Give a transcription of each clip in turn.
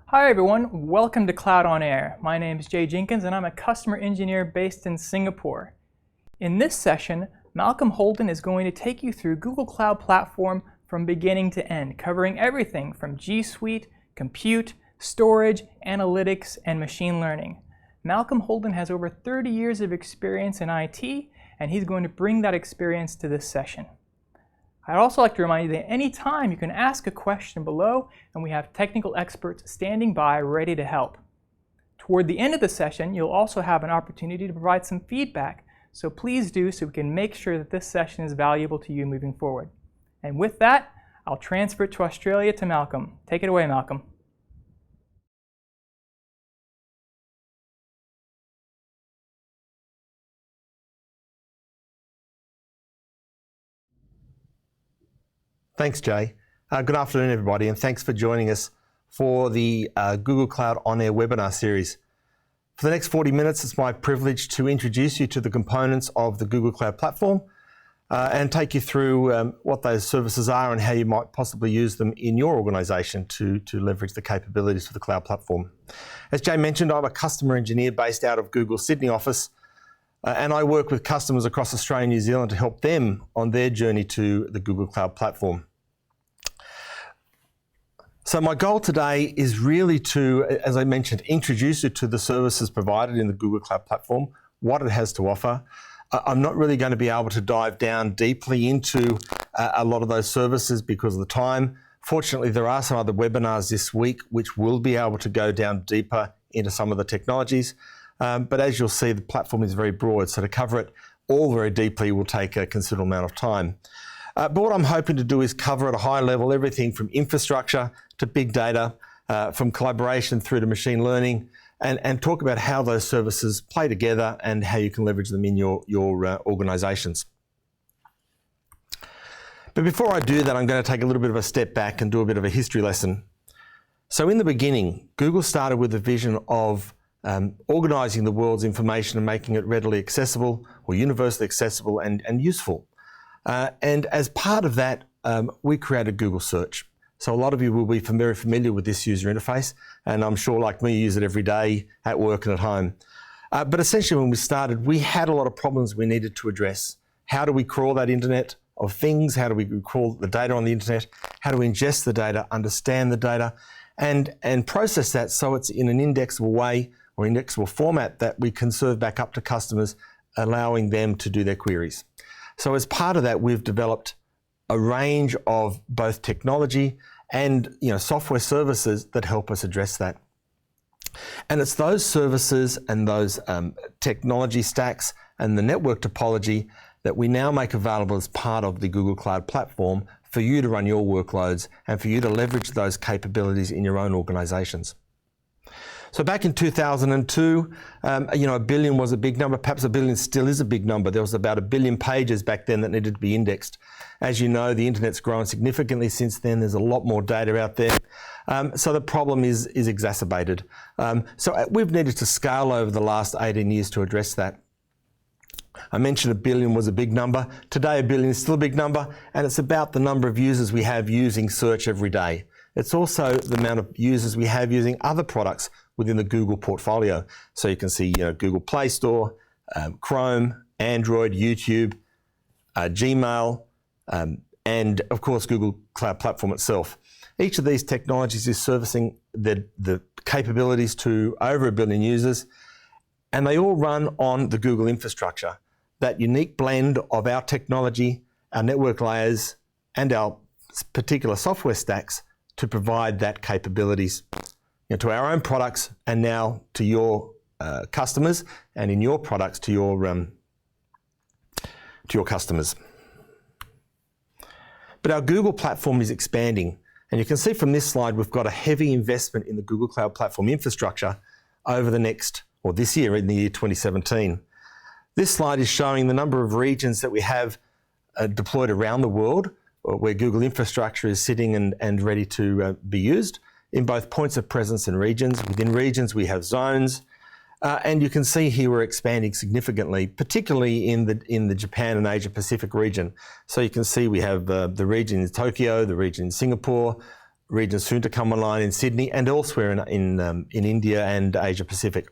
Hi everyone, welcome to Cloud on Air. My name is Jay Jenkins and I'm a customer engineer based in Singapore. In this session, Malcolm Holden is going to take you through Google Cloud Platform from beginning to end, covering everything from G Suite, compute, storage, analytics, and machine learning. Malcolm Holden has over 30 years of experience in IT, and he's going to bring that experience to this session. I'd also like to remind you that anytime you can ask a question below, and we have technical experts standing by ready to help. Toward the end of the session, you'll also have an opportunity to provide some feedback, so please do so we can make sure that this session is valuable to you moving forward. And with that, I'll transfer it to Australia to Malcolm. Take it away, Malcolm. Thanks, Jay. Good afternoon, everybody, and thanks for joining us for the Google Cloud On Air webinar series. For the next 40 minutes, it's my privilege to introduce you to the components of the Google Cloud Platform and take you through what those services are and how you might possibly use them in your organization to leverage the capabilities of the Cloud Platform. As Jay mentioned, I'm a customer engineer based out of Google's Sydney office, and I work with customers across Australia and New Zealand to help them on their journey to the Google Cloud Platform. So my goal today is really to, as I mentioned, introduce you to the services provided in the Google Cloud Platform, what it has to offer. I'm not really going to be able to dive down deeply into a lot of those services because of the time. Fortunately, there are some other webinars this week which will be able to go down deeper into some of the technologies. But as you'll see, the platform is very broad, so to cover it all very deeply will take a considerable amount of time. But what I'm hoping to do is cover at a high level everything from infrastructure to big data, from collaboration through to machine learning, and talk about how those services play together and how you can leverage them in your organizations. But before I do that, I'm going to take a little bit of a step back and do a bit of a history lesson. So in the beginning, Google started with the vision of organizing the world's information and making it readily accessible or universally accessible and useful. And as part of that, we created Google Search. So a lot of you will be very familiar with this user interface, and I'm sure, like me, you use it every day at work and at home. But essentially, when we started, we had a lot of problems we needed to address. How do we crawl that internet of things? How do we crawl the data on the internet? How do we ingest the data, understand the data, and process that so it's in an indexable way or indexable format that we can serve back up to customers, allowing them to do their queries. So as part of that, we've developed a range of both technology and software services that help us address that. And it's those services and those technology stacks and the network topology that we now make available as part of the Google Cloud Platform for you to run your workloads and for you to leverage those capabilities in your own organizations. So back in 2002, a billion was a big number. Perhaps a billion still is a big number. There was about 1 billion pages back then that needed to be indexed. As you know, the internet's grown significantly since then. There's a lot more data out there. So the problem is exacerbated. So we've needed to scale over the last 18 years to address that. I mentioned 1 billion was a big number. Today, 1 billion is still a big number, and it's about the number of users we have using search every day. It's also the amount of users we have using other products within the Google portfolio. So you can see Google Play Store, Chrome, Android, YouTube, Gmail, and of course Google Cloud Platform itself. Each of these technologies is servicing the capabilities to over 1 billion users, and they all run on the Google infrastructure. That unique blend of our technology, our network layers, and our particular software stacks to provide that capabilities to our own products and now to your customers, and in your products to your customers. But our Google platform is expanding, and you can see from this slide we've got a heavy investment in the Google Cloud Platform infrastructure over this year in the year 2017. This slide is showing the number of regions that we have deployed around the world where Google infrastructure is sitting and ready to be used in both points of presence and regions. Within regions, we have zones. And you can see here we're expanding significantly, particularly in the Japan and Asia Pacific region. So you can see we have the region in Tokyo, the region in Singapore, regions soon to come online in Sydney and elsewhere in India and Asia Pacific.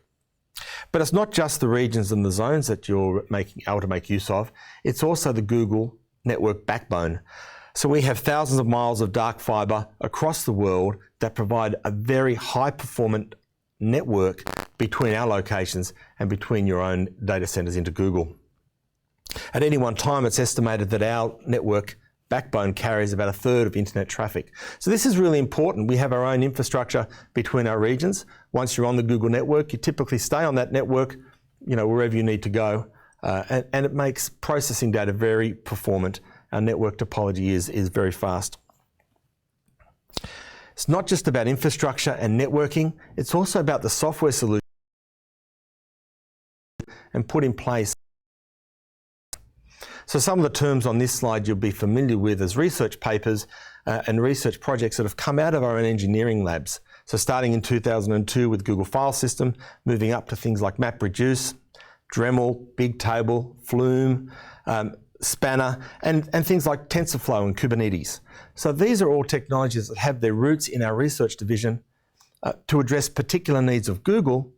But it's not just the regions and the zones that you're able to make use of, it's also the Google network backbone. So we have thousands of miles of dark fiber across the world that provide a very high performant network between our locations and between your own data centers into Google. At any one time, it's estimated that our network backbone carries about 1/3 of internet traffic. So this is really important. We have our own infrastructure between our regions. Once you're on the Google network, you typically stay on that network, wherever you need to go, and it makes processing data very performant. Our network topology is very fast. It's not just about infrastructure and networking, it's also about the software solution and put in place. So some of the terms on this slide you'll be familiar with as research papers and research projects that have come out of our own engineering labs. So starting in 2002 with Google File System, moving up to things like MapReduce, Dremel, Bigtable, Flume, Spanner, and things like TensorFlow and Kubernetes. So these are all technologies that have their roots in our research division. To address particular needs of Google,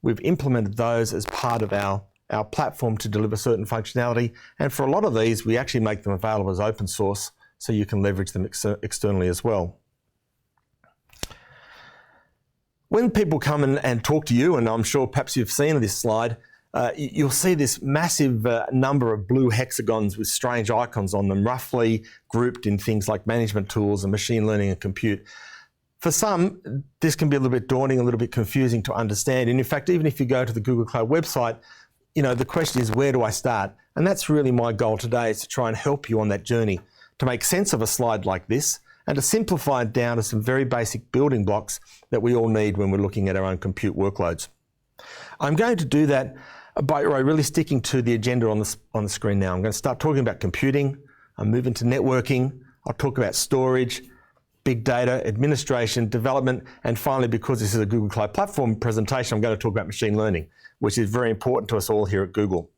we've implemented those as part of our platform to deliver certain functionality. And for a lot of these, we actually make them available as open source, so you can leverage them externally as well. When people come and talk to you, and I'm sure perhaps you've seen this slide, you'll see this massive number of blue hexagons with strange icons on them, roughly grouped in things like management tools and machine learning and compute. For some, this can be a little bit daunting, a little bit confusing to understand. And in fact, even if you go to the Google Cloud website, the question is, where do I start? And that's really my goal today, is to try and help you on that journey, to make sense of a slide like this and to simplify it down to some very basic building blocks that we all need when we're looking at our own compute workloads. I'm going to do that by really sticking to the agenda on the screen now. I'm going to start talking about computing, I'll move into networking, I'll talk about storage, big data, administration, development, and finally, because this is a Google Cloud Platform presentation, I'm going to talk about machine learning, which is very important to us all here at Google.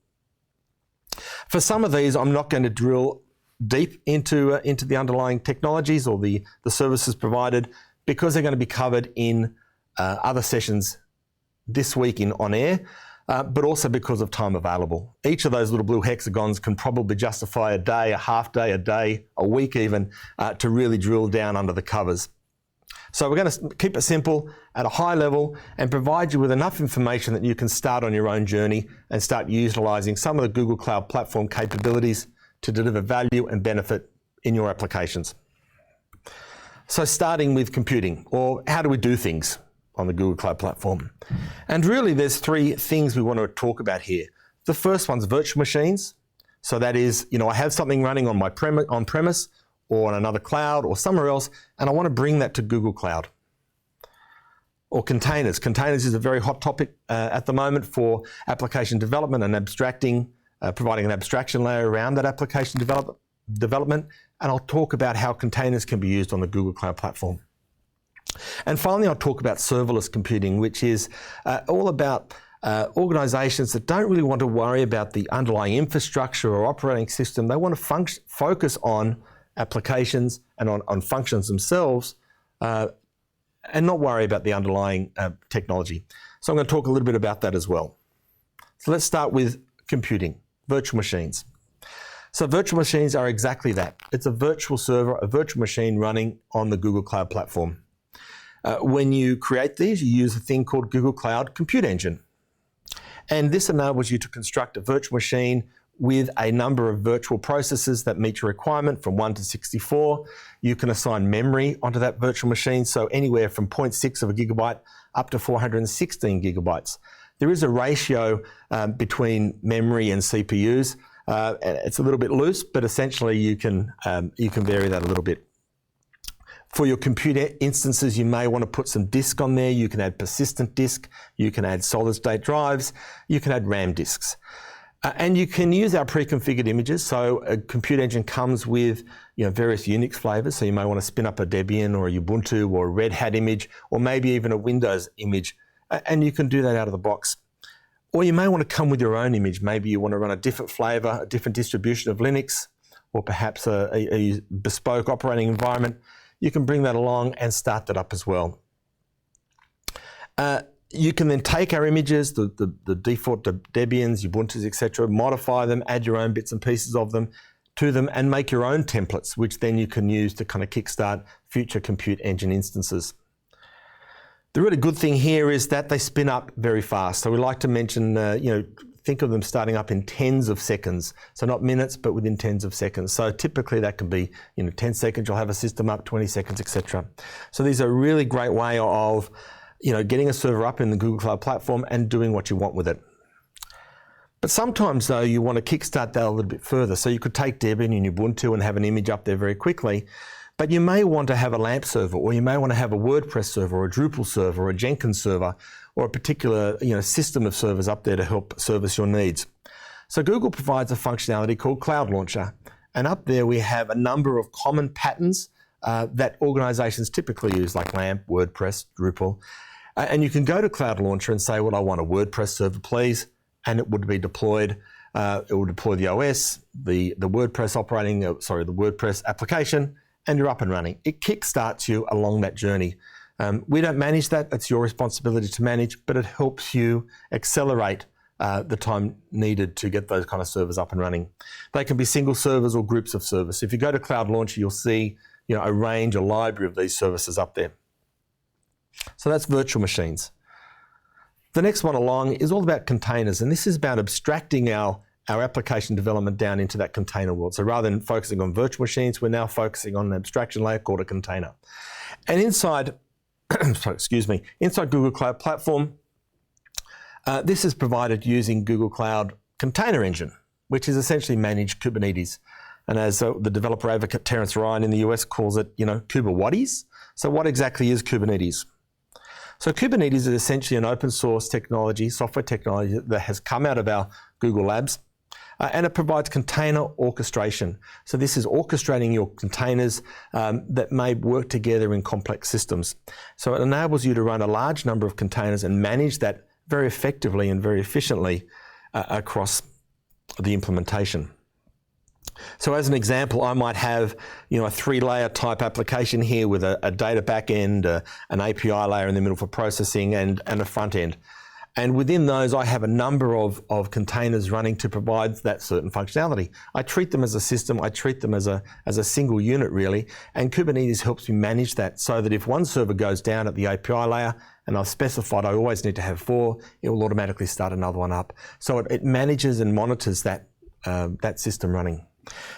For some of these, I'm not going to drill deep into the underlying technologies or the services provided, because they're going to be covered in other sessions this week in OnAir, but also because of time available. Each of those little blue hexagons can probably justify a day, a half day, a day, a week even, to really drill down under the covers. So we're going to keep it simple at a high level and provide you with enough information that you can start on your own journey and start utilizing some of the Google Cloud Platform capabilities to deliver value and benefit in your applications. So starting with computing, or how do we do things on the Google Cloud Platform? And really there's three things we want to talk about here. The first one's virtual machines. So that is, I have something running on my on-premise or on another cloud or somewhere else, and I want to bring that to Google Cloud. Or containers. Containers is a very hot topic at the moment for application development and abstracting, providing an abstraction layer around that application development. And I'll talk about how containers can be used on the Google Cloud Platform. And finally, I'll talk about serverless computing, which is all about organizations that don't really want to worry about the underlying infrastructure or operating system. They want to focus on applications and on functions themselves and not worry about the underlying technology. So I'm going to talk a little bit about that as well. So let's start with computing, virtual machines. So virtual machines are exactly that. It's a virtual server, a virtual machine running on the Google Cloud Platform. When you create these, you use a thing called Google Cloud Compute Engine. And this enables you to construct a virtual machine with a number of virtual processors that meet your requirement from 1 to 64. You can assign memory onto that virtual machine, so anywhere from 0.6 of a gigabyte up to 416 gigabytes. There is a ratio between memory and CPUs. It's a little bit loose, but essentially you can vary that a little bit. For your computer instances, you may want to put some disk on there. You can add persistent disk, you can add solid state drives, you can add RAM disks. And you can use our pre-configured images. So a Compute Engine comes with various Unix flavors. So you may want to spin up a Debian or a Ubuntu or a Red Hat image, or maybe even a Windows image. And you can do that out of the box. Or you may want to come with your own image. Maybe you want to run a different flavor, a different distribution of Linux, or perhaps a bespoke operating environment. you can bring that along and start that up as well. You can then take our images, the default Debians, Ubuntus, etc., modify them, add your own bits and pieces of them to them, and make your own templates, which then you can use to kind of kickstart future compute engine instances. The really good thing here is that they spin up very fast. So we like to mention, think of them starting up in tens of seconds. So not minutes, but within tens of seconds. So typically that can be, 10 seconds, you'll have a system up, 20 seconds, etc. So these are a really great way of, getting a server up in the Google Cloud Platform and doing what you want with it. But sometimes though, you want to kickstart that a little bit further. So you could take Debian and Ubuntu and have an image up there very quickly, but you may want to have a LAMP server, or you may want to have a WordPress server, or a Drupal server, or a Jenkins server, or a particular system of servers up there to help service your needs. So Google provides a functionality called Cloud Launcher, and up there we have a number of common patterns that organizations typically use, like LAMP, WordPress, Drupal. And you can go to Cloud Launcher and say, well, I want a WordPress server, please, and it would be deployed. It will deploy the OS, the WordPress the WordPress application, and you're up and running. It kickstarts you along that journey. We don't manage that. It's your responsibility to manage, but it helps you accelerate the time needed to get those kind of servers up and running. They can be single servers or groups of servers. If you go to Cloud Launcher, you'll see a range, a library of these services up there. So that's virtual machines. The next one along is all about containers, and this is about abstracting our application development down into that container world. So rather than focusing on virtual machines, we're now focusing on an abstraction layer called a container. And inside, inside Google Cloud Platform, this is provided using Google Cloud Container Engine, which is essentially managed Kubernetes. And as the developer advocate Terence Ryan in the US calls it, Kuberwhatties. So what exactly is Kubernetes? So Kubernetes is essentially an open source technology, software technology that has come out of our Google Labs, and it provides container orchestration. So this is orchestrating your containers that may work together in complex systems. So it enables you to run a large number of containers and manage that very effectively and very efficiently across the implementation. So as an example, I might have a 3-layer type application here with a data backend, an API layer in the middle for processing, and a front end. And within those, I have a number of containers running to provide that certain functionality. I treat them as a system. I treat them as a single unit, really. And Kubernetes helps me manage that so that if one server goes down at the API layer, and I've specified I always need to have 4, it will automatically start another one up. So it manages and monitors that system running.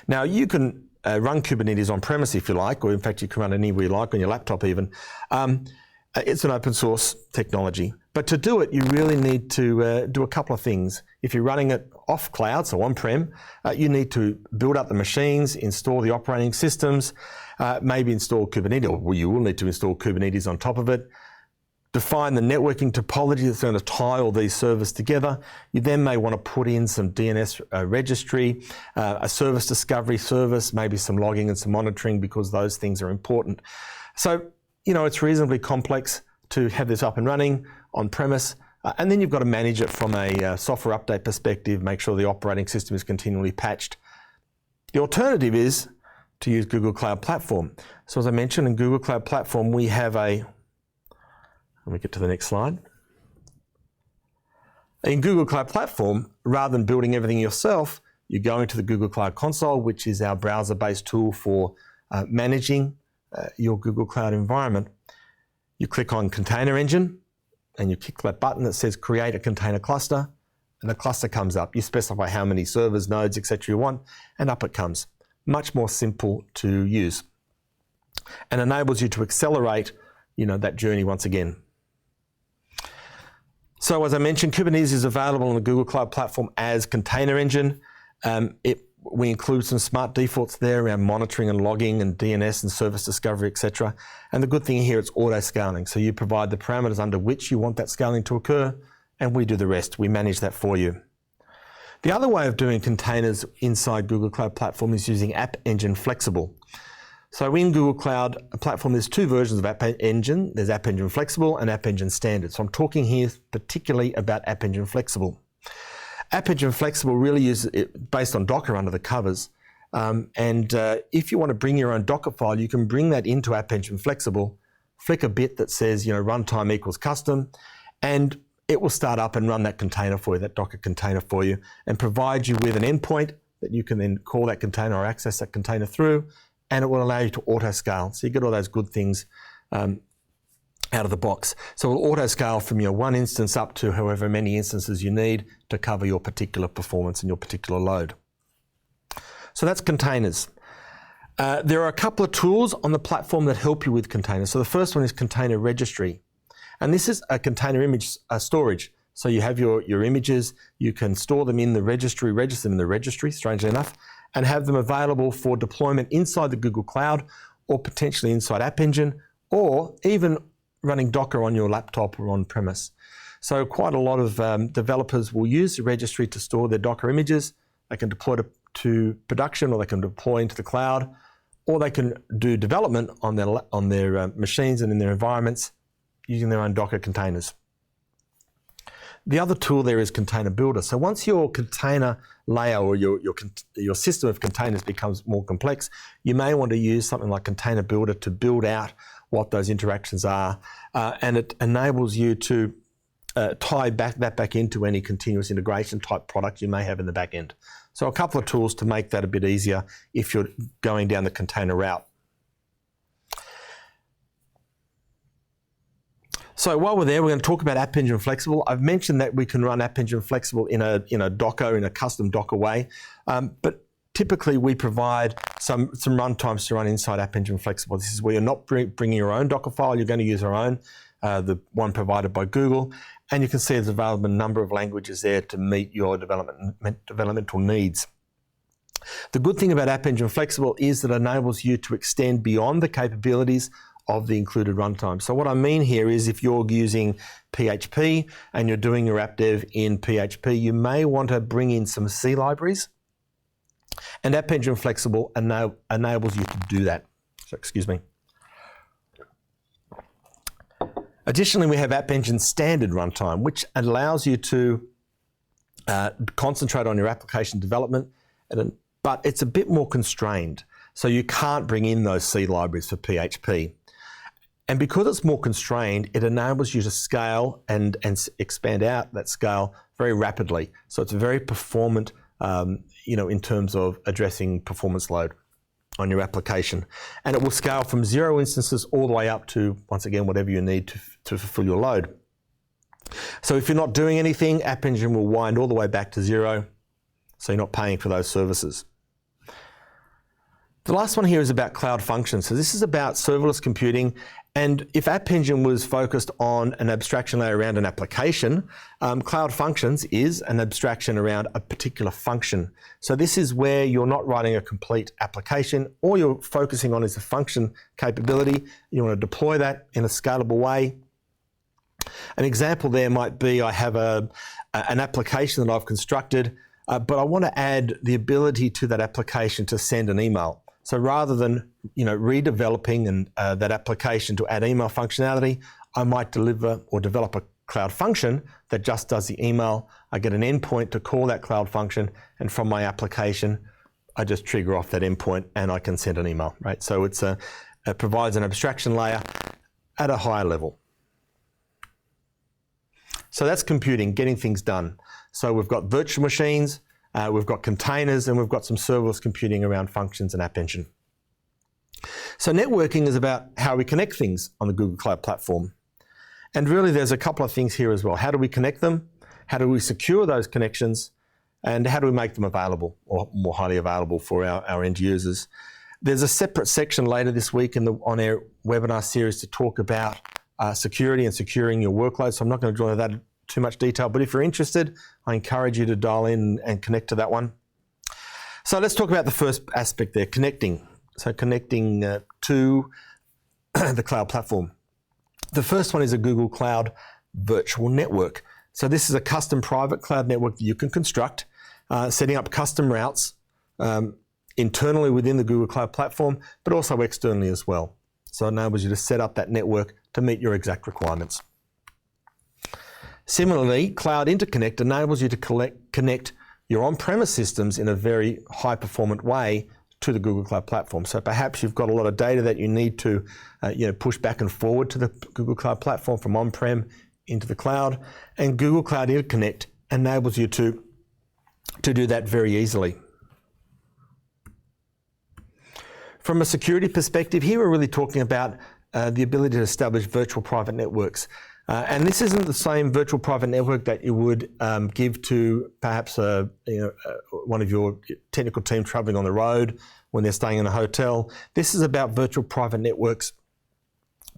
Now, you can run Kubernetes on-premise if you like, or in fact, you can run it anywhere you like, on your laptop even. It's an open source technology. But to do it, you really need to do a couple of things. If you're running it off cloud, so on-prem, you need to build up the machines, install the operating systems, maybe install Kubernetes, or you will need to install Kubernetes on top of it. Define the networking topology that's going to tie all these servers together. You then may want to put in some DNS registry, a service discovery service, maybe some logging and some monitoring, because those things are important. So, it's reasonably complex to have this up and running on premise, and then you've got to manage it from a software update perspective, make sure the operating system is continually patched. The alternative is to use Google Cloud Platform. So as I mentioned, in Google Cloud Platform, we have let me get to the next slide. In Google Cloud Platform, rather than building everything yourself, you go into the Google Cloud Console, which is our browser-based tool for managing your Google Cloud environment. You click on Container Engine, and you click that button that says Create a Container Cluster, and the cluster comes up. You specify how many servers, nodes, etc. you want, and up it comes. Much more simple to use, and enables you to accelerate, that journey once again. So as I mentioned, Kubernetes is available on the Google Cloud Platform as Container Engine. We include some smart defaults there around monitoring and logging and DNS and service discovery, etc. And the good thing here, it's auto-scaling. So you provide the parameters under which you want that scaling to occur, and we do the rest. We manage that for you. The other way of doing containers inside Google Cloud Platform is using App Engine Flexible. So in Google Cloud Platform, there's 2 versions of App Engine. There's App Engine Flexible and App Engine Standard. So I'm talking here particularly about App Engine Flexible. App Engine Flexible really is based on Docker under the covers, If you want to bring your own Docker file, you can bring that into App Engine Flexible, flick a bit that says, runtime equals custom, and it will start up and run that container for you, that Docker container for you, and provide you with an endpoint that you can then call that container or access that container through, and it will allow you to auto-scale. So you get all those good things out of the box. So it'll auto-scale from your one instance up to however many instances you need to cover your particular performance and your particular load. So that's containers. There are a couple of tools on the platform that help you with containers. So the first one is Container Registry. And this is a container image storage. So you have your images, you can store them in the registry, register them in the registry, strangely enough, and have them available for deployment inside the Google Cloud or potentially inside App Engine, or even running Docker on your laptop or on premise. So quite a lot of developers will use the registry to store their Docker images. They can deploy to production, or they can deploy into the cloud, or they can do development on their machines and in their environments using their own Docker containers. The other tool there is Container Builder. So once your container layer or your system of containers becomes more complex, you may want to use something like Container Builder to build out what those interactions are, and it enables you to tie that back into any continuous integration type product you may have in the back end. So a couple of tools to make that a bit easier if you're going down the container route. So while we're there, we're going to talk about App Engine Flexible. I've mentioned that we can run App Engine Flexible in a Docker, in a custom Docker way, but typically we provide some runtimes to run inside App Engine Flexible. This is where you're not bringing your own Docker file, you're going to use our own, the one provided by Google, and you can see there's available a number of languages there to meet your developmental needs. The good thing about App Engine Flexible is that it enables you to extend beyond the capabilities of the included runtime. So what I mean here is if you're using PHP and you're doing your app dev in PHP, you may want to bring in some C libraries, and App Engine Flexible enables you to do that. So, excuse me. Additionally, we have App Engine Standard Runtime, which allows you to concentrate on your application development, but it's a bit more constrained. So you can't bring in those C libraries for PHP. And because it's more constrained, it enables you to scale and expand out that scale very rapidly. So it's very performant, in terms of addressing performance load on your application. And it will scale from 0 instances all the way up to, once again, whatever you need to fulfill your load. So if you're not doing anything, App Engine will wind all the way back to 0, so you're not paying for those services. The last one here is about cloud functions. So this is about serverless computing. And if App Engine was focused on an abstraction layer around an application, Cloud Functions is an abstraction around a particular function. So this is where you're not writing a complete application. All you're focusing on is a function capability. You want to deploy that in a scalable way. An example there might be I have an application that I've constructed, but I want to add the ability to that application to send an email. So rather than redeveloping that application to add email functionality, I might develop a cloud function that just does the email. I get an endpoint to call that cloud function, and from my application, I just trigger off that endpoint and I can send an email, right? So it provides an abstraction layer at a higher level. So that's computing, getting things done. So we've got virtual machines, we've got containers, and we've got some serverless computing around functions and App Engine. So networking is about how we connect things on the Google Cloud Platform. And really there's a couple of things here as well. How do we connect them? How do we secure those connections? And how do we make them available, or more highly available for our end users? There's a separate section later this week in the OnAir webinar series to talk about security and securing your workload. So I'm not going to go into that too much detail, but if you're interested, I encourage you to dial in and connect to that one. So let's talk about the first aspect there, connecting. So connecting to the cloud platform. The first one is a Google Cloud Virtual Network. So this is a custom private cloud network that you can construct, setting up custom routes internally within the Google Cloud Platform, but also externally as well. So it enables you to set up that network to meet your exact requirements. Similarly, Cloud Interconnect enables you to connect your on-premise systems in a very high-performant way to the Google Cloud Platform. So perhaps you've got a lot of data that you need to push back and forward to the Google Cloud Platform from on-prem into the cloud, and Google Cloud Interconnect enables you to do that very easily. From a security perspective, here we're really talking about the ability to establish virtual private networks. And this isn't the same virtual private network that you would give to perhaps one of your technical team traveling on the road when they're staying in a hotel. This is about virtual private networks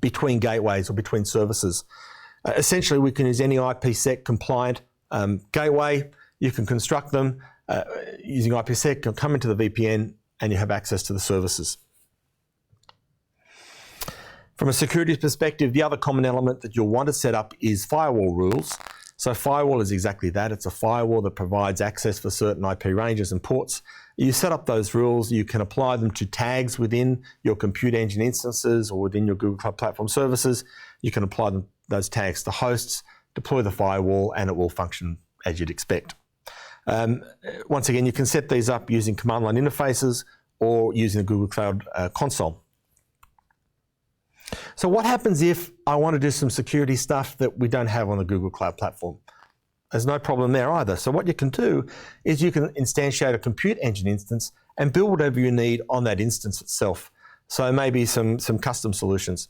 between gateways or between services. Essentially, we can use any IPsec compliant gateway. You can construct them using IPsec, you'll come into the VPN and you have access to the services. From a security perspective, the other common element that you'll want to set up is firewall rules. So firewall is exactly that. It's a firewall that provides access for certain IP ranges and ports. You set up those rules, you can apply them to tags within your compute engine instances or within your Google Cloud Platform services. You can apply those tags to hosts, deploy the firewall, and it will function as you'd expect. Once again, you can set these up using command line interfaces or using the Google Cloud console. So what happens if I want to do some security stuff that we don't have on the Google Cloud Platform? There's no problem there either. So what you can do is you can instantiate a compute engine instance and build whatever you need on that instance itself. So maybe some custom solutions.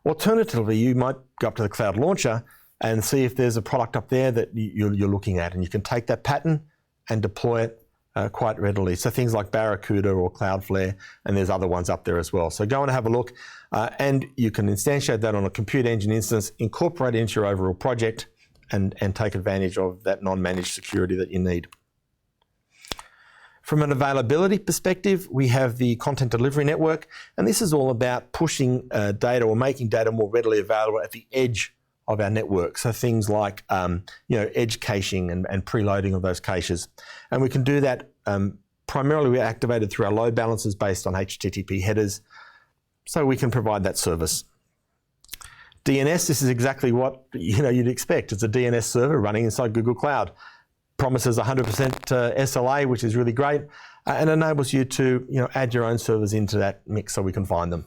Alternatively, you might go up to the Cloud Launcher and see if there's a product up there that you're looking at, and you can take that pattern and deploy it quite readily. So things like Barracuda or Cloudflare, and there's other ones up there as well. So go and have a look, and you can instantiate that on a compute engine instance, incorporate it into your overall project, and take advantage of that non-managed security that you need. From an availability perspective, we have the Content Delivery Network, and this is all about pushing data or making data more readily available at the edge of our network. So things like edge caching and preloading of those caches. And we can do that primarily we're activated through our load balancers based on HTTP headers. So we can provide that service. DNS, this is exactly what you'd expect. It's a DNS server running inside Google Cloud. Promises 100% SLA, which is really great, and enables you to add your own servers into that mix so we can find them.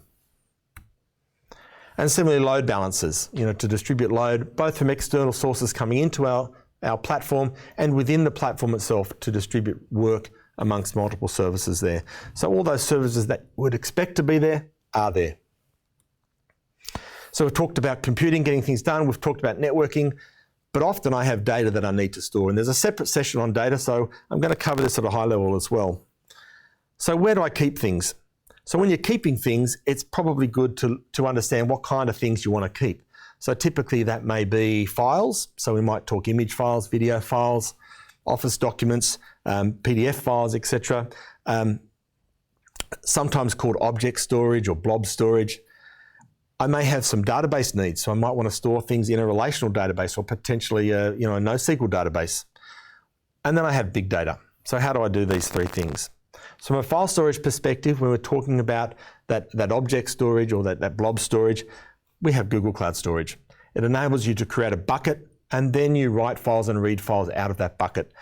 And similarly, load balancers, to distribute load, both from external sources coming into our platform and within the platform itself to distribute work amongst multiple services there. So all those services that would expect to be there are there. So we've talked about computing, getting things done. We've talked about networking, but often I have data that I need to store, and there's a separate session on data, so I'm going to cover this at a high level as well. So where do I keep things? So when you're keeping things, it's probably good to understand what kind of things you want to keep. So typically that may be files. So we might talk image files, video files, Office documents, PDF files, etc. Sometimes called object storage or blob storage. I may have some database needs. So I might want to store things in a relational database or potentially a NoSQL database. And then I have big data. So how do I do these three things? So from a file storage perspective, when we're talking about that object storage or that blob storage, we have Google Cloud Storage. It enables you to create a bucket, and then you write files and read files out of that bucket.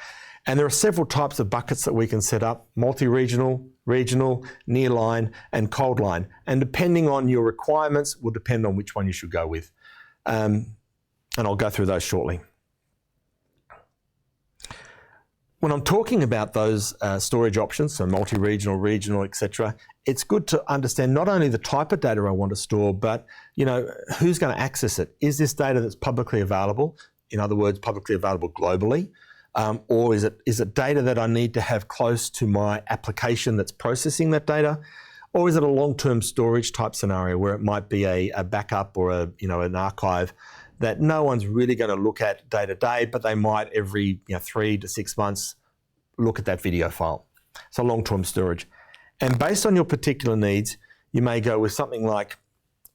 And there are several types of buckets that we can set up: multi-regional, regional, nearline, and cold line. And depending on your requirements will depend on which one you should go with. And I'll go through those shortly. When I'm talking about those storage options, so multi-regional, regional, etc., it's good to understand not only the type of data I want to store, but who's going to access it. Is this data that's publicly available? In other words, publicly available globally, or is it data that I need to have close to my application that's processing that data, or is it a long-term storage type scenario where it might be a backup or an archive that no one's really going to look at day to day, but they might every 3 to 6 months look at that video file. So long-term storage. And based on your particular needs, you may go with something like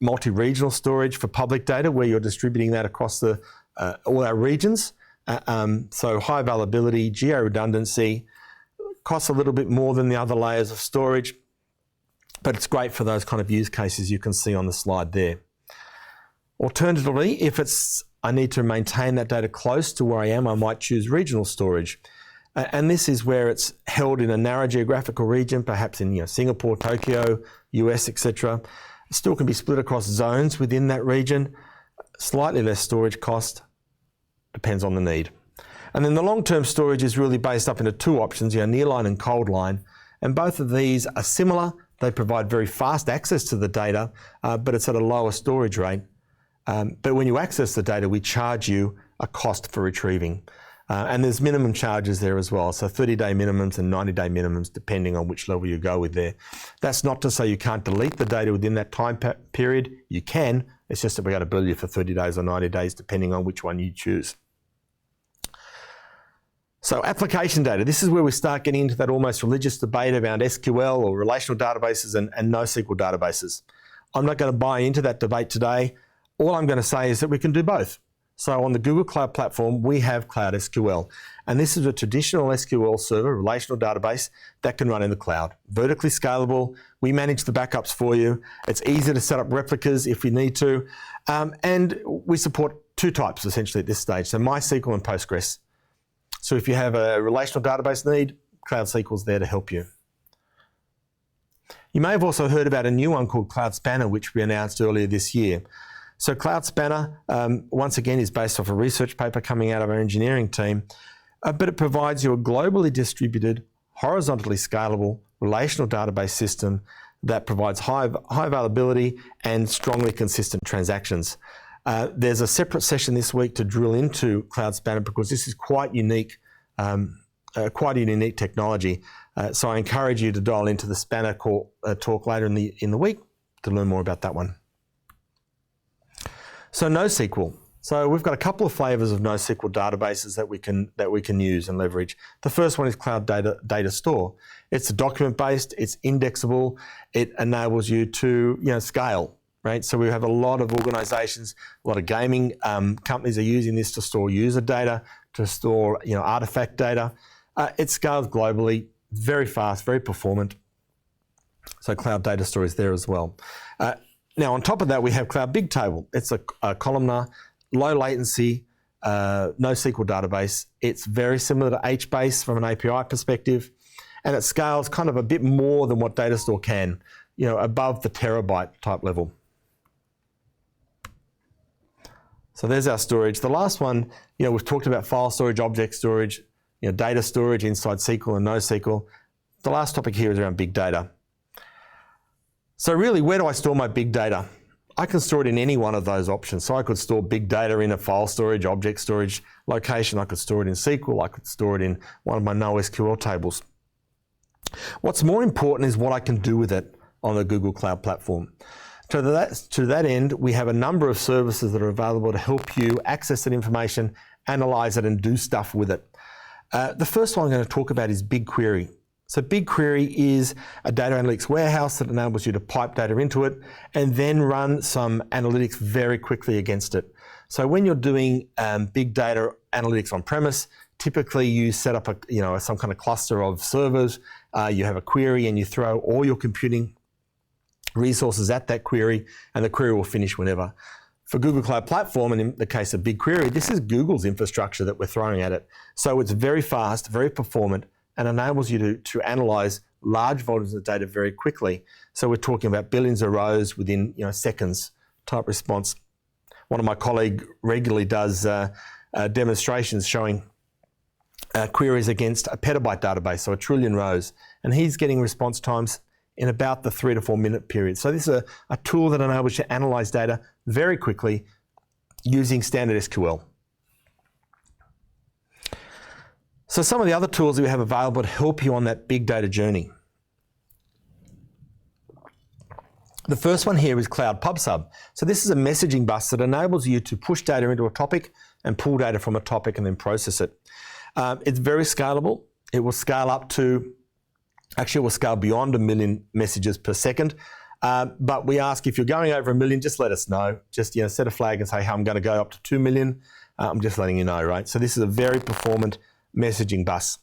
multi-regional storage for public data, where you're distributing that across all our regions. So high availability, geo-redundancy, costs a little bit more than the other layers of storage, but it's great for those kind of use cases you can see on the slide there. Alternatively, if I need to maintain that data close to where I am, I might choose regional storage. And this is where it's held in a narrow geographical region, perhaps in Singapore, Tokyo, US, etc. It still can be split across zones within that region. Slightly less storage cost, depends on the need. And then the long-term storage is really based up into two options, nearline and cold line. And both of these are similar. They provide very fast access to the data, but it's at a lower storage rate. But when you access the data, we charge you a cost for retrieving. And there's minimum charges there as well. So 30-day minimums and 90-day minimums, depending on which level you go with there. That's not to say you can't delete the data within that time period. You can. It's just that we're going to bill you for 30 days or 90 days, depending on which one you choose. So application data, this is where we start getting into that almost religious debate around SQL or relational databases and NoSQL databases. I'm not going to buy into that debate today. All I'm going to say is that we can do both. So on the Google Cloud Platform, we have Cloud SQL. And this is a traditional SQL server, relational database, that can run in the cloud. Vertically scalable. We manage the backups for you. It's easy to set up replicas if you need to. And we support two types, essentially, at this stage. So MySQL and Postgres. So if you have a relational database need, Cloud SQL is there to help you. You may have also heard about a new one called Cloud Spanner, which we announced earlier this year. So Cloud Spanner, once again, is based off a research paper coming out of our engineering team, but it provides you a globally distributed, horizontally scalable relational database system that provides high availability and strongly consistent transactions. There's a separate session this week to drill into Cloud Spanner because this is quite unique, quite a unique technology. So I encourage you to dial into the Spanner talk later in the week to learn more about that one. So NoSQL. So we've got a couple of flavors of NoSQL databases that we can use and leverage. The first one is Cloud Data Store. It's document-based, it's indexable, it enables you to scale, right? So we have a lot of organizations, a lot of gaming companies are using this to store user data, to store artifact data. It scales globally, very fast, very performant. So Cloud Data Store is there as well. Now, on top of that, we have Cloud Bigtable. It's a columnar, low latency, NoSQL database. It's very similar to HBase from an API perspective, and it scales kind of a bit more than what Data Store can, above the terabyte type level. So there's our storage. The last one, we've talked about file storage, object storage, data storage inside SQL and NoSQL. The last topic here is around big data. So really, where do I store my big data? I can store it in any one of those options. So I could store big data in a file storage, object storage location. I could store it in SQL. I could store it in one of my NoSQL tables. What's more important is what I can do with it on the Google Cloud Platform. To that end, we have a number of services that are available to help you access that information, analyze it, and do stuff with it. The first one I'm going to talk about is BigQuery. So BigQuery is a data analytics warehouse that enables you to pipe data into it and then run some analytics very quickly against it. So when you're doing big data analytics on premise, typically you set up some kind of cluster of servers, you have a query and you throw all your computing resources at that query and the query will finish whenever. For Google Cloud Platform, and in the case of BigQuery, this is Google's infrastructure that we're throwing at it. So it's very fast, very performant, and enables you to analyze large volumes of data very quickly. So we're talking about billions of rows within seconds type response. One of my colleagues regularly does demonstrations showing queries against a petabyte database, so 1 trillion rows, and he's getting response times in about the 3 to 4 minute period. So this is a tool that enables you to analyze data very quickly using standard SQL. So some of the other tools that we have available to help you on that big data journey. The first one here is Cloud PubSub. So this is a messaging bus that enables you to push data into a topic and pull data from a topic and then process it. It's very scalable. It will scale up to, actually it will scale beyond 1 million messages per second. But we ask if you're going over 1 million, just let us know. Just set a flag and say, hey, I'm going to go up to 2 million. I'm just letting you know, right? So this is a very performant messaging bus.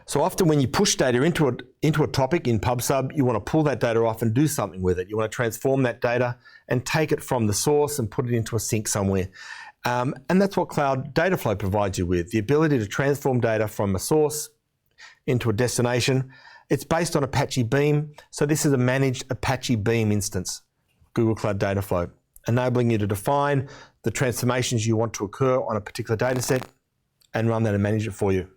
So often when you push data into a topic in PubSub, you want to pull that data off and do something with it. You want to transform that data and take it from the source and put it into a sink somewhere. And that's what Cloud Dataflow provides you with, the ability to transform data from a source into a destination. It's based on Apache Beam, so this is a managed Apache Beam instance, Google Cloud Dataflow, enabling you to define the transformations you want to occur on a particular data set and run that and manage it for you.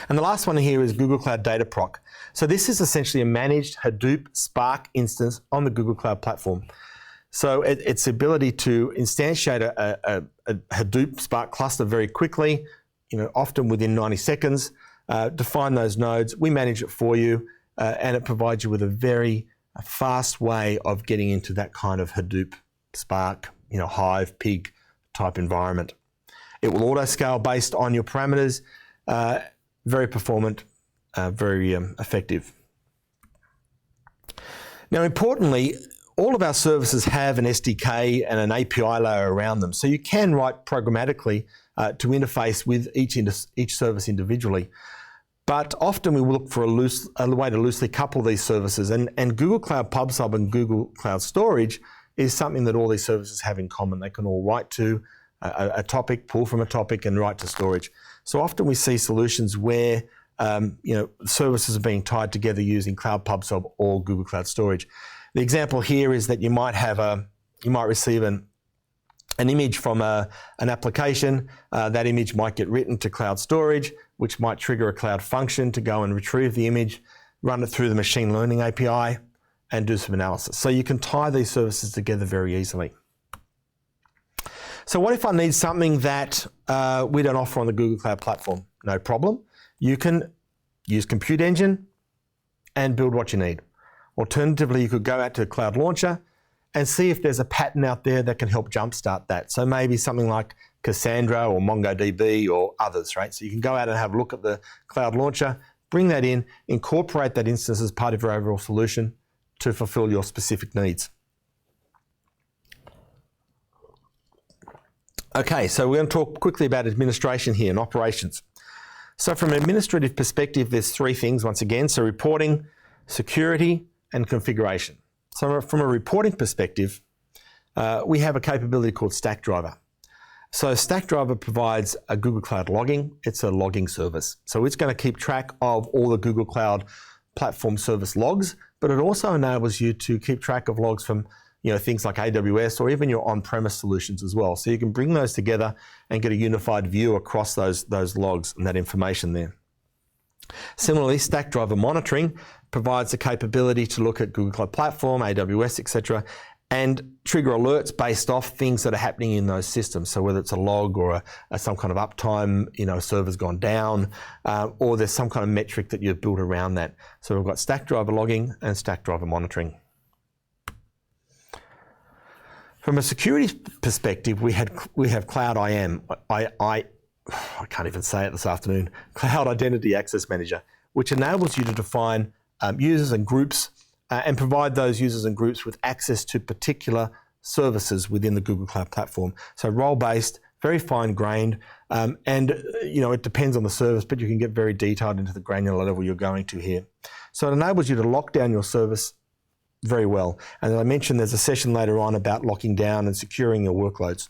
And the last one here is Google Cloud Data Proc. So this is essentially a managed Hadoop Spark instance on the Google Cloud Platform. So it's the ability to instantiate a Hadoop Spark cluster very quickly, often within 90 seconds, define those nodes, we manage it for you, and it provides you with a very fast way of getting into that kind of Hadoop Spark, Hive, Pig type environment. It will auto-scale based on your parameters, very performant, very effective. Now, importantly, all of our services have an SDK and an API layer around them, so you can write programmatically to interface with each service individually. But often we will look for a way to loosely couple these services, and Google Cloud PubSub and Google Cloud Storage is something that all these services have in common. They can all write to a topic, pull from a topic, and write to storage. So often we see solutions where services are being tied together using Cloud PubSub or Google Cloud Storage. The example here is that you might receive an image from an application. That image might get written to Cloud Storage, which might trigger a Cloud function to go and retrieve the image, run it through the machine learning API, and do some analysis. So you can tie these services together very easily. So what if I need something that we don't offer on the Google Cloud Platform? No problem. You can use Compute Engine and build what you need. Alternatively, you could go out to the Cloud Launcher and see if there's a pattern out there that can help jumpstart that. So maybe something like Cassandra or MongoDB or others, right? So you can go out and have a look at the Cloud Launcher, bring that in, incorporate that instance as part of your overall solution to fulfill your specific needs. Okay, so we're going to talk quickly about administration here and operations. So from an administrative perspective, there's three things once again. So reporting, security, and configuration. So from a reporting perspective, we have a capability called Stackdriver. So Stackdriver provides a Google Cloud logging. It's a logging service. So it's going to keep track of all the Google Cloud Platform service logs, but it also enables you to keep track of logs from things like AWS or even your on-premise solutions as well. So you can bring those together and get a unified view across those logs and that information there. Similarly, Stackdriver monitoring provides the capability to look at Google Cloud Platform, AWS, etc., and trigger alerts based off things that are happening in those systems. So whether it's a log or some kind of uptime, a server's gone down, or there's some kind of metric that you've built around that. So we've got Stackdriver logging and Stackdriver monitoring. From a security perspective, we have Cloud IAM. I can't even say it this afternoon. Cloud Identity Access Manager, which enables you to define users and groups and provide those users and groups with access to particular services within the Google Cloud Platform. So role-based, very fine-grained, and it depends on the service, but you can get very detailed into the granular level you're going to here. So it enables you to lock down your service very well. And as I mentioned, there's a session later on about locking down and securing your workloads.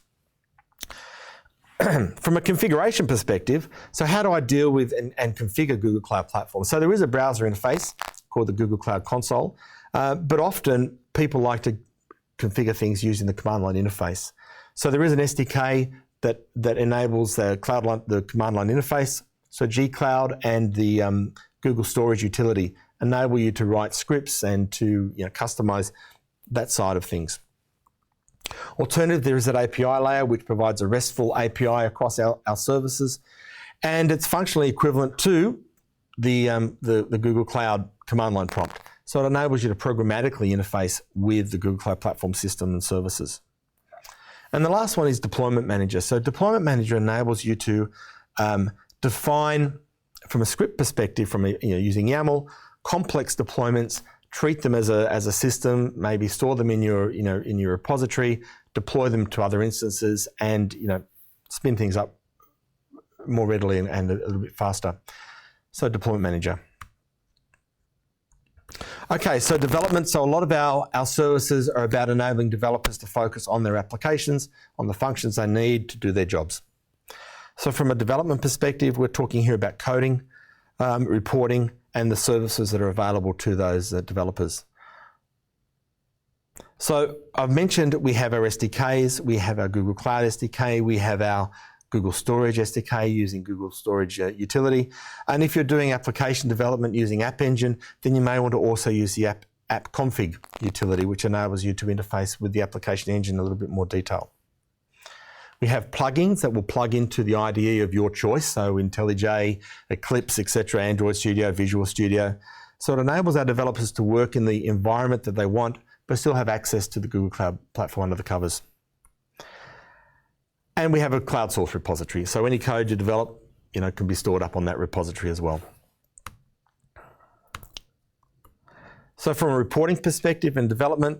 From a configuration perspective, so how do I deal with and configure Google Cloud Platform? So there is a browser interface called the Google Cloud Console, but often people like to configure things using the command line interface. So there is an SDK that enables the command line interface. So gcloud and the Google Storage utility enable you to write scripts and to customize that side of things. Alternative, there is that API layer which provides a RESTful API across our services, and it's functionally equivalent to the Google Cloud command line prompt. So it enables you to programmatically interface with the Google Cloud Platform system and services. And the last one is Deployment Manager. So Deployment Manager enables you to define, from a script perspective, from using YAML, complex deployments, treat them as a system, maybe store them in your repository, deploy them to other instances, and spin things up more readily and a little bit faster. So Deployment Manager. Okay, so development. So a lot of our services are about enabling developers to focus on their applications, on the functions they need to do their jobs. So from a development perspective, we're talking here about coding, reporting, and the services that are available to those developers. So I've mentioned we have our SDKs, we have our Google Cloud SDK, we have our Google Storage SDK using Google Storage Utility. And if you're doing application development using App Engine, then you may want to also use the app config utility, which enables you to interface with the application engine in a little bit more detail. We have plugins that will plug into the IDE of your choice, so IntelliJ, Eclipse, etc., Android Studio, Visual Studio. So it enables our developers to work in the environment that they want, but still have access to the Google Cloud Platform under the covers. And we have a cloud source repository, so any code you develop, can be stored up on that repository as well. So from a reporting perspective and development,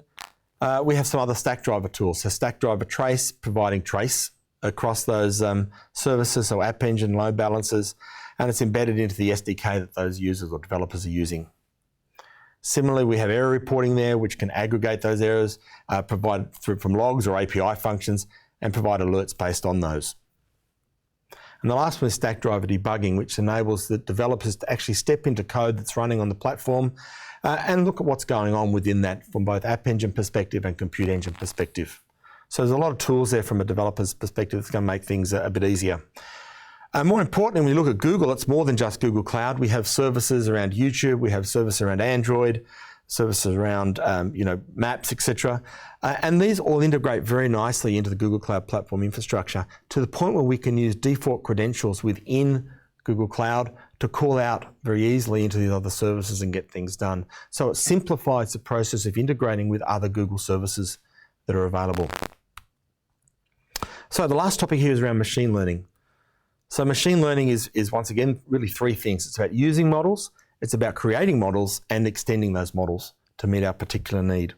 we have some other Stackdriver tools. So Stackdriver Trace, providing trace across those services, so App Engine, load balancers, and it's embedded into the SDK that those users or developers are using. Similarly, we have error reporting there, which can aggregate those errors, provide from logs or API functions, and provide alerts based on those. And the last one is Stackdriver debugging, which enables the developers to actually step into code that's running on the platform and look at what's going on within that from both App Engine perspective and Compute Engine perspective. So there's a lot of tools there from a developer's perspective that's going to make things a bit easier. More importantly, when we look at Google, it's more than just Google Cloud. We have services around YouTube, we have services around Android, services around Maps, etc. And these all integrate very nicely into the Google Cloud Platform infrastructure to the point where we can use default credentials within Google Cloud to call out very easily into these other services and get things done. So it simplifies the process of integrating with other Google services that are available. So the last topic here is around machine learning. So machine learning is once again really three things. It's about using models, it's about creating models and extending those models to meet our particular need.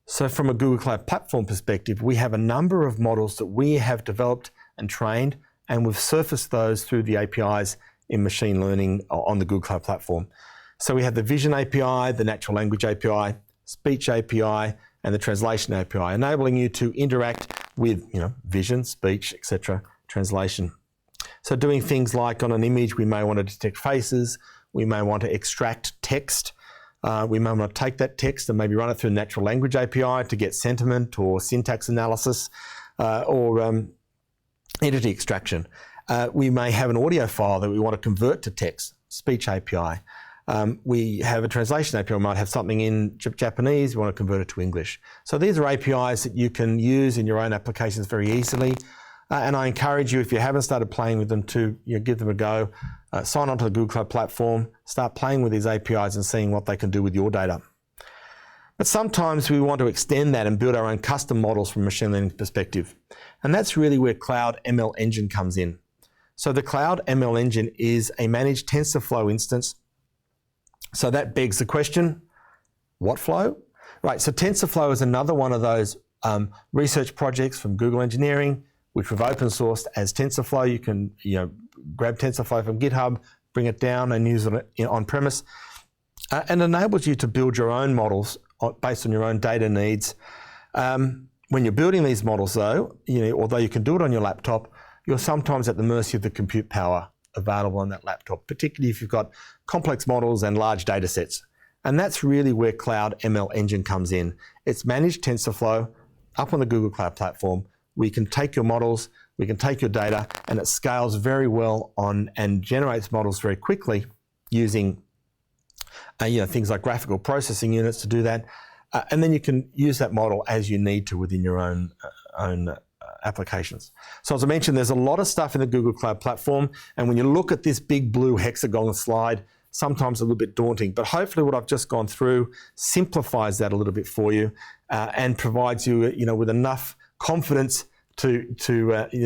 So from a Google Cloud Platform perspective, we have a number of models that we have developed and trained, and we've surfaced those through the APIs in machine learning on the Google Cloud Platform. So we have the Vision API, the Natural Language API, Speech API, and the Translation API, enabling you to interact with vision, speech, etc., translation. So doing things like on an image, we may want to detect faces, we may want to extract text, we may want to take that text and maybe run it through the Natural Language API to get sentiment or syntax analysis or entity extraction. We may have an audio file that we want to convert to text, Speech API. We have a Translation API, we might have something in Japanese, we want to convert it to English. So these are APIs that you can use in your own applications very easily. And I encourage you, if you haven't started playing with them, to give them a go. Sign on to the Google Cloud Platform, start playing with these APIs and seeing what they can do with your data. But sometimes we want to extend that and build our own custom models from a machine learning perspective. And that's really where Cloud ML Engine comes in. So the Cloud ML Engine is a managed TensorFlow instance. So that begs the question, what flow? Right, so TensorFlow is another one of those research projects from Google Engineering, which we've open sourced as TensorFlow. You can grab TensorFlow from GitHub, bring it down and use it on premise, and enables you to build your own models based on your own data needs. When you're building these models though, although you can do it on your laptop, you're sometimes at the mercy of the compute power available on that laptop, particularly if you've got complex models and large data sets. And that's really where Cloud ML Engine comes in. It's managed TensorFlow up on the Google Cloud Platform. We can take your models, we can take your data, and it scales very well on and generates models very quickly using things like graphical processing units to do that. And then you can use that model as you need to within your own applications. So as I mentioned, there's a lot of stuff in the Google Cloud Platform, and when you look at this big blue hexagon slide, sometimes a little bit daunting, but hopefully what I've just gone through simplifies that a little bit for you and provides you, with enough confidence to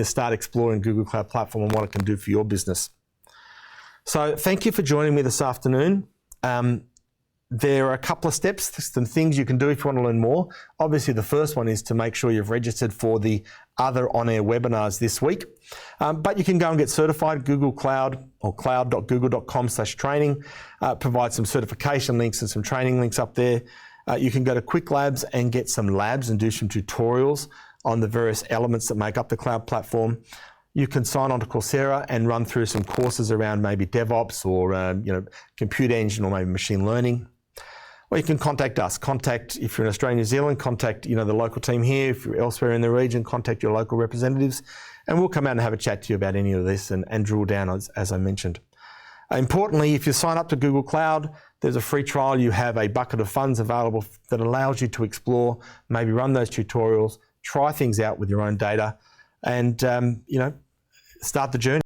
start exploring Google Cloud Platform and what it can do for your business. So thank you for joining me this afternoon. there are a couple of steps, some things you can do if you want to learn more. Obviously, the first one is to make sure you've registered for the other OnAir webinars this week. But you can go and get certified. Google Cloud or cloud.google.com/training provides some certification links and some training links up there. You can go to Quick Labs and get some labs and do some tutorials on the various elements that make up the cloud platform. You can sign on to Coursera and run through some courses around maybe DevOps or computer engine or maybe machine learning. Or you can contact us. If you're in Australia, New Zealand, contact the local team here. If you're elsewhere in the region, contact your local representatives, and we'll come out and have a chat to you about any of this and drill down as I mentioned. Importantly, if you sign up to Google Cloud, there's a free trial. You have a bucket of funds available that allows you to explore, maybe run those tutorials, try things out with your own data, and start the journey.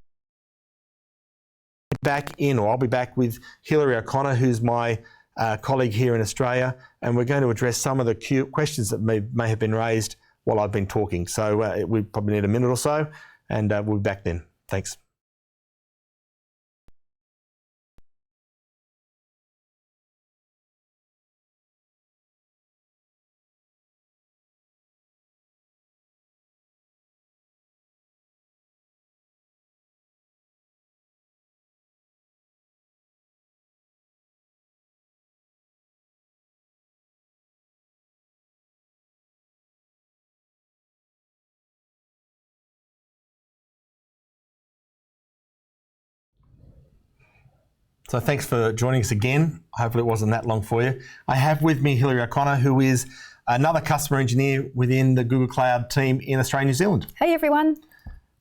I'll be back with Hilary O'Connor, who's my colleague here in Australia, and we're going to address some of the questions that may have been raised while I've been talking. So we probably need a minute or so, and we'll be back then. Thanks. So thanks for joining us again. Hopefully it wasn't that long for you. I have with me Hilary O'Connor, who is another customer engineer within the Google Cloud team in Australia, New Zealand. Hey everyone.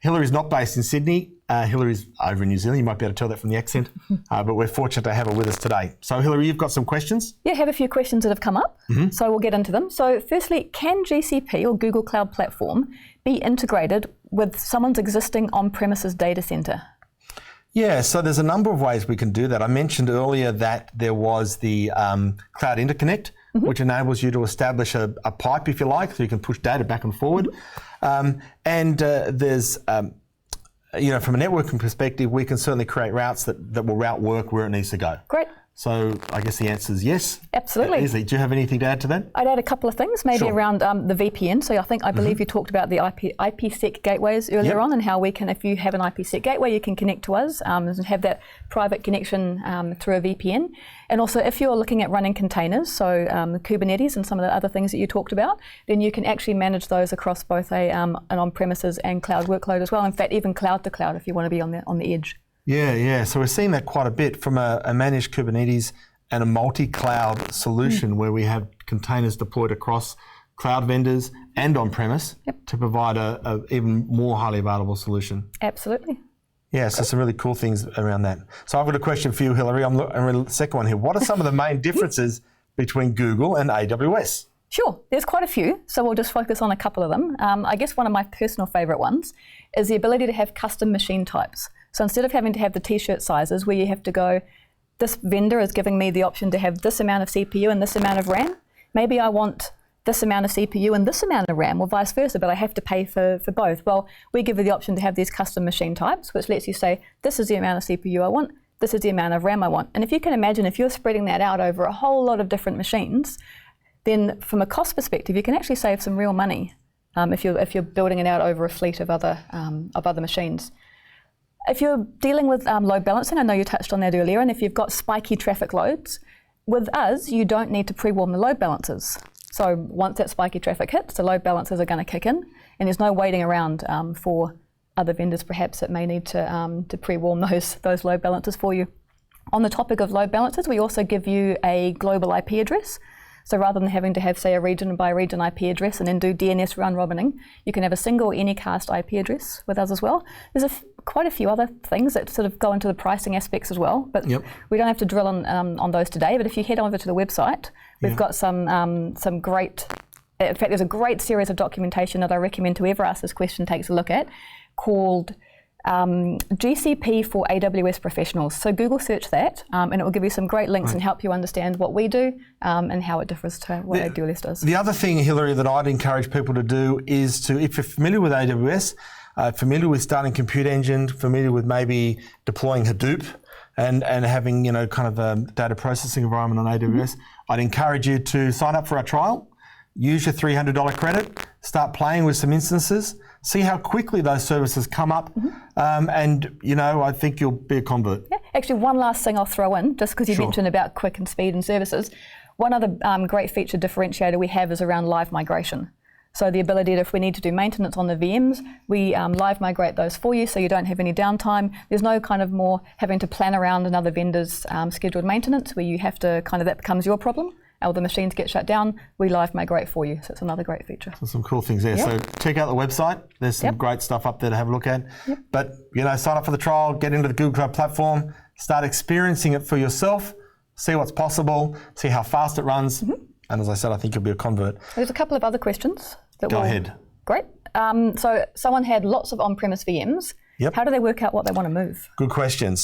Hilary's not based in Sydney. Hilary's over in New Zealand. You might be able to tell that from the accent, but we're fortunate to have her with us today. So Hilary, you've got some questions? Yeah, I have a few questions that have come up, so we'll get into them. So firstly, can GCP or Google Cloud Platform be integrated with someone's existing on-premises data center? Yeah, so there's a number of ways we can do that. I mentioned earlier that there was the Cloud Interconnect, which enables you to establish a pipe, if you like, so you can push data back and forward. There's, from a networking perspective, we can certainly create routes that will route work where it needs to go. Great. So I guess the answer is yes. Absolutely. Easily. Do you have anything to add to that? I'd add a couple of things, maybe around the VPN. So I believe you talked about the IPsec gateways earlier on, and how we can, if you have an IPsec gateway, you can connect to us and have that private connection through a VPN. And also, if you're looking at running containers, so Kubernetes and some of the other things that you talked about, then you can actually manage those across both an on-premises and cloud workload as well. In fact, even cloud to cloud if you want to be on the edge. Yeah. So we're seeing that quite a bit from a managed Kubernetes and a multi-cloud solution where we have containers deployed across cloud vendors and on-premise to provide a even more highly available solution. Absolutely. Yeah, so some really cool things around that. So I've got a question for you, Hilary. I'm the second one here. What are some of the main differences between Google and AWS? Sure, there's quite a few, so we'll just focus on a couple of them. I guess one of my personal favourite ones is the ability to have custom machine types. So instead of having to have the t-shirt sizes where you have to go, this vendor is giving me the option to have this amount of CPU and this amount of RAM. Maybe I want this amount of CPU and this amount of RAM, or vice versa, but I have to pay for both. Well, we give you the option to have these custom machine types, which lets you say, this is the amount of CPU I want, this is the amount of RAM I want. And if you can imagine, if you're spreading that out over a whole lot of different machines, then from a cost perspective, you can actually save some real money if you're building it out over a fleet of other machines. If you're dealing with load balancing, I know you touched on that earlier, and if you've got spiky traffic loads, with us, you don't need to pre-warm the load balancers. So once that spiky traffic hits, the load balancers are going to kick in, and there's no waiting around for other vendors perhaps that may need to pre-warm those load balancers for you. On the topic of load balancers, we also give you a global IP address. So rather than having to have, say, a region by region IP address and then do DNS round robining, you can have a single anycast IP address with us as well. There's quite a few other things that sort of go into the pricing aspects as well, but we don't have to drill on those today. But if you head over to the website, we've got some great, in fact, there's a great series of documentation that I recommend whoever asks this question takes a look at, called GCP for AWS professionals. So Google search that and it will give you some great links and help you understand what we do and how it differs to what AWS does. The other thing, Hilary, that I'd encourage people to do is to, if you're familiar with AWS, familiar with starting Compute Engine, familiar with maybe deploying Hadoop, and having, kind of a data processing environment on AWS, I'd encourage you to sign up for our trial, use your $300 credit, start playing with some instances, see how quickly those services come up, and, I think you'll be a convert. Yeah. Actually, one last thing I'll throw in, just because you Sure. mentioned about quick and speed and services. One other great feature differentiator we have is around live migration. So the ability that if we need to do maintenance on the VMs, we live migrate those for you so you don't have any downtime. There's no kind of more having to plan around another vendor's scheduled maintenance where you have to that becomes your problem. Or the machines get shut down, we live migrate for you. So it's another great feature. So some cool things there. Yep. So check out the website. There's some great stuff up there to have a look at. Yep. But, sign up for the trial, get into the Google Cloud platform, start experiencing it for yourself, see what's possible, see how fast it runs. And as I said, I think you'll be a convert. There's a couple of other questions. Go ahead. Great. So someone had lots of on-premise VMs. Yep. How do they work out what they want to move? Good question.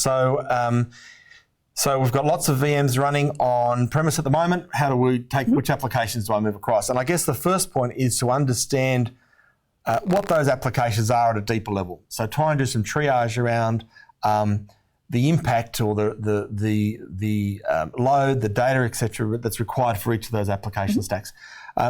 So we've got lots of VMs running on premise at the moment. How do we take, which applications do I move across? And I guess the first point is to understand what those applications are at a deeper level. So try and do some triage around the impact or the load, the data, etc., that's required for each of those application stacks.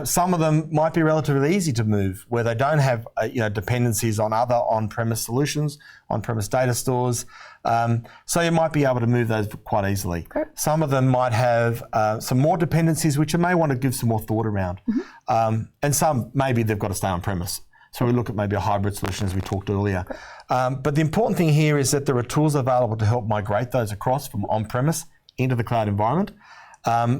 Some of them might be relatively easy to move, where they don't have dependencies on other on-premise solutions, on-premise data stores. So you might be able to move those quite easily. Great. Some of them might have some more dependencies, which you may want to give some more thought around. And some, maybe they've got to stay on-premise. So we look at maybe a hybrid solution, as we talked earlier. But the important thing here is that there are tools available to help migrate those across from on-premise into the cloud environment.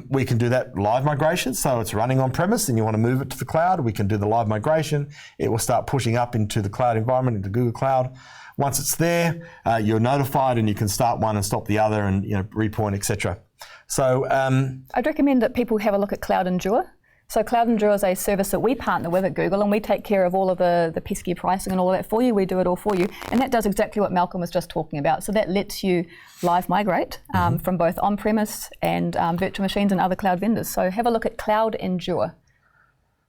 We can do that live migration, so it's running on-premise and you want to move it to the cloud. We can do the live migration. It will start pushing up into the cloud environment, into Google Cloud. Once it's there, you're notified and you can start one and stop the other and repoint, etc. So I'd recommend that people have a look at Cloud Endure. So Cloud Endure is a service that we partner with at Google, and we take care of all of the pesky pricing and all of that for you. We do it all for you. And that does exactly what Malcolm was just talking about. So that lets you live migrate from both on-premise and virtual machines and other cloud vendors. So have a look at Cloud Endure.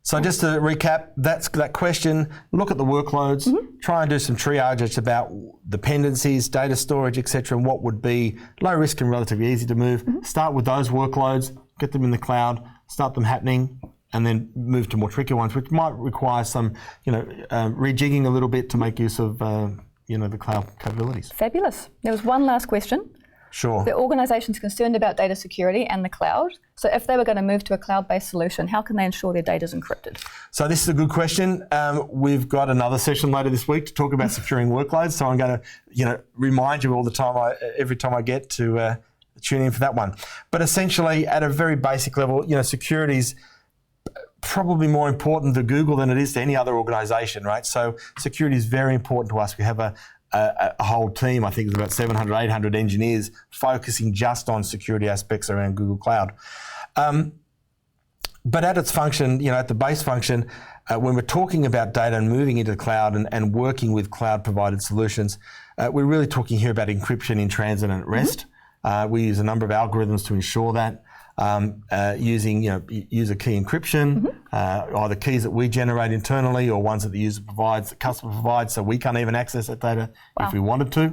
So just to recap, that's that question. Look at the workloads, try and do some triage. It's about dependencies, data storage, etc., and what would be low risk and relatively easy to move. Start with those workloads, get them in the cloud, start them happening, and then move to more tricky ones, which might require some, rejigging a little bit to make use of, the cloud capabilities. Fabulous. There was one last question. Sure. The organisation's concerned about data security and the cloud. So if they were going to move to a cloud-based solution, how can they ensure their data is encrypted? So this is a good question. We've got another session later this week to talk about securing workloads. So I'm going to, remind you all the time, every time I get to tune in for that one. But essentially, at a very basic level, security is probably more important to Google than it is to any other organisation, right? So security is very important to us. We have a whole team, I think there's about 700, 800 engineers focusing just on security aspects around Google Cloud. But at its function, at the base function, when we're talking about data and moving into the cloud and working with cloud-provided solutions, we're really talking here about encryption in transit and at rest. We use a number of algorithms to ensure that. Using user key encryption, either keys that we generate internally or ones that the user provides, the customer provides, so we can't even access that data if we wanted to.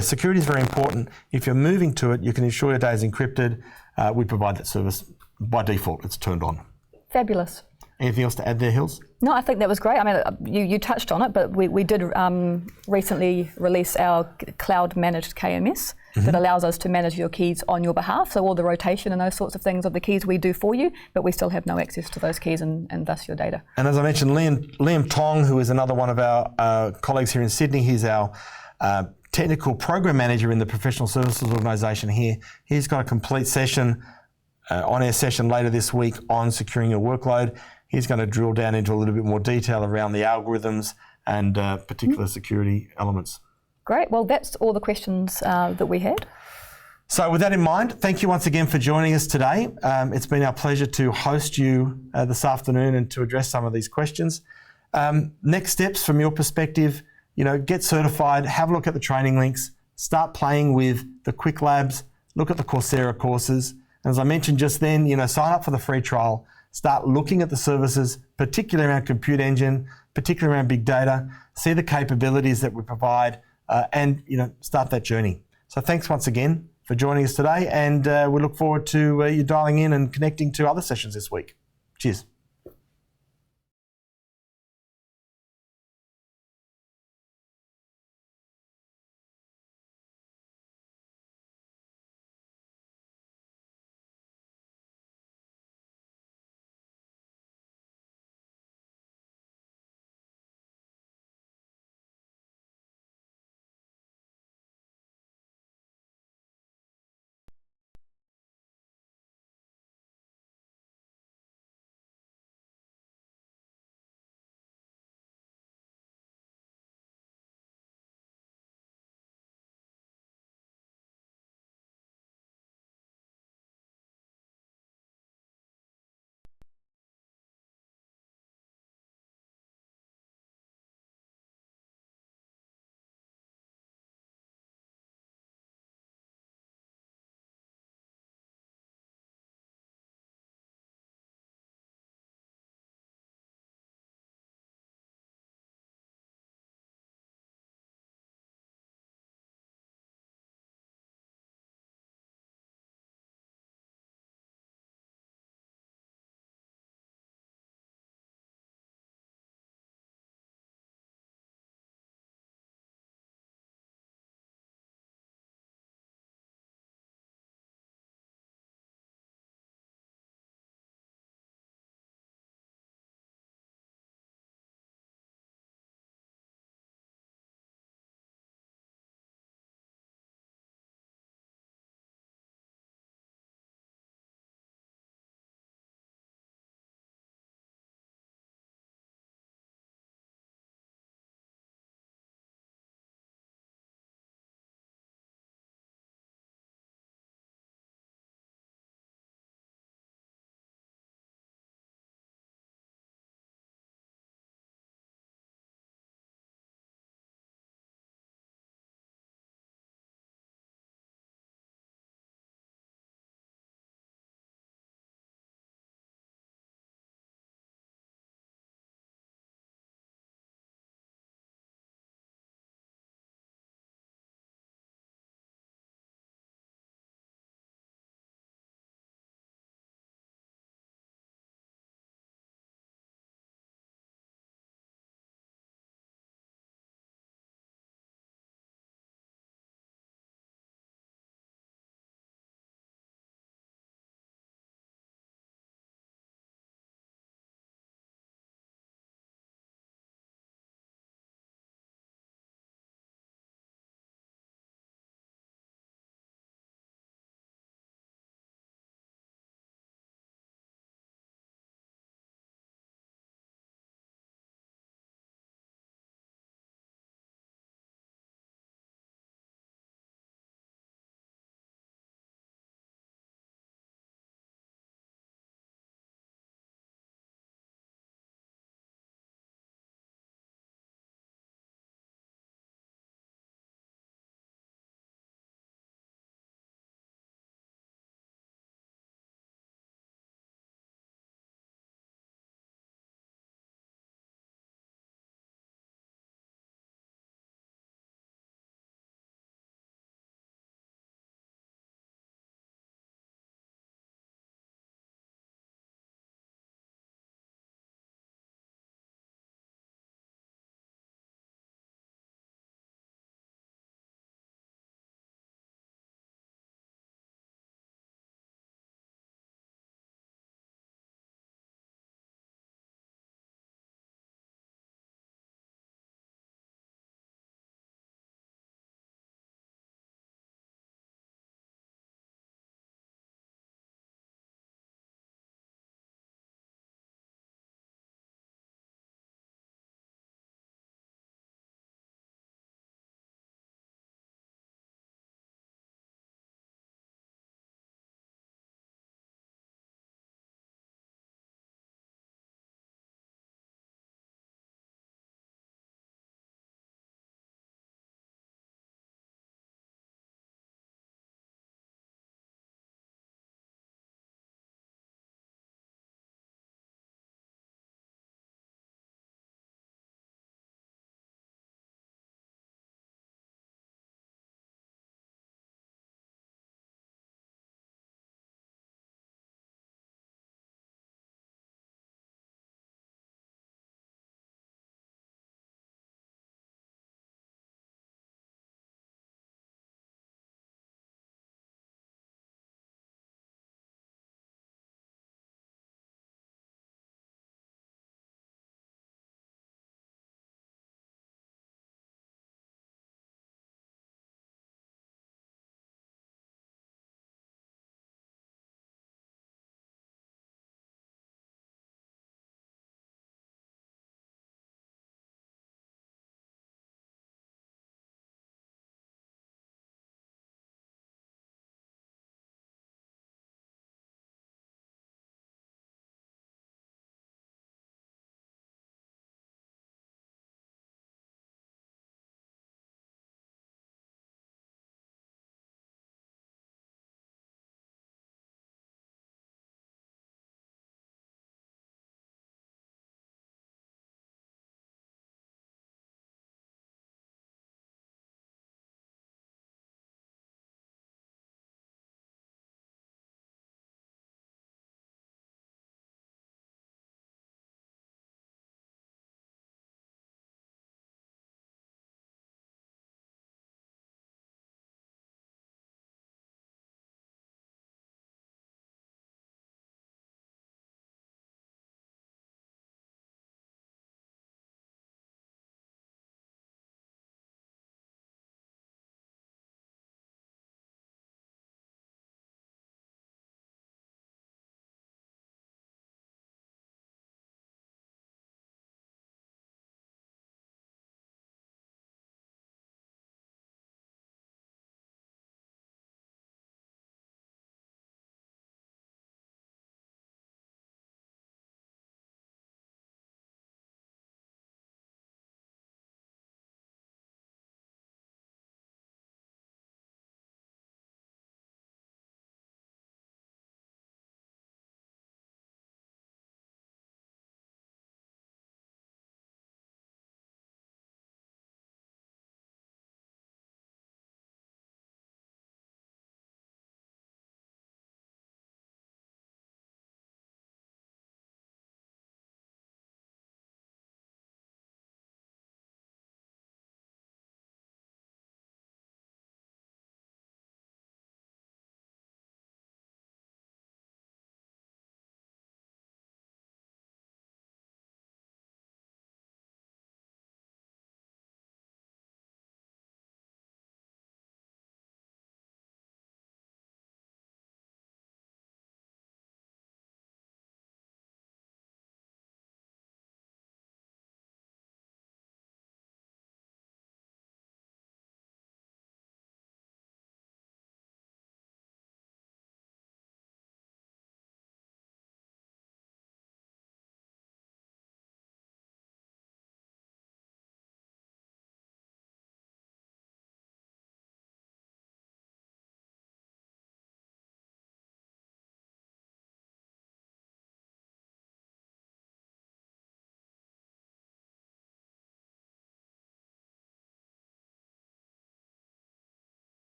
Security is very important. If you're moving to it, you can ensure your data is encrypted. We provide that service by default. It's turned on. Fabulous. Anything else to add there, Hills? No, I think that was great. I mean, you touched on it, but we did recently release our cloud-managed KMS that allows us to manage your keys on your behalf. So all the rotation and those sorts of things of the keys we do for you, but we still have no access to those keys and thus your data. And as I mentioned, Liam Tong, who is another one of our colleagues here in Sydney, he's our technical program manager in the professional services organisation here. He's got a complete session, OnAir session later this week on securing your workload. He's going to drill down into a little bit more detail around the algorithms and particular security elements. Great. Well, that's all the questions that we had. So with that in mind, thank you once again for joining us today. It's been our pleasure to host you this afternoon and to address some of these questions. Next steps from your perspective, get certified, have a look at the training links, start playing with the quick labs, look at the Coursera courses. And as I mentioned just then, sign up for the free trial, start looking at the services, particularly around Compute Engine, particularly around big data, see the capabilities that we provide, and start that journey. So thanks once again for joining us today, and we look forward to you dialing in and connecting to other sessions this week. Cheers.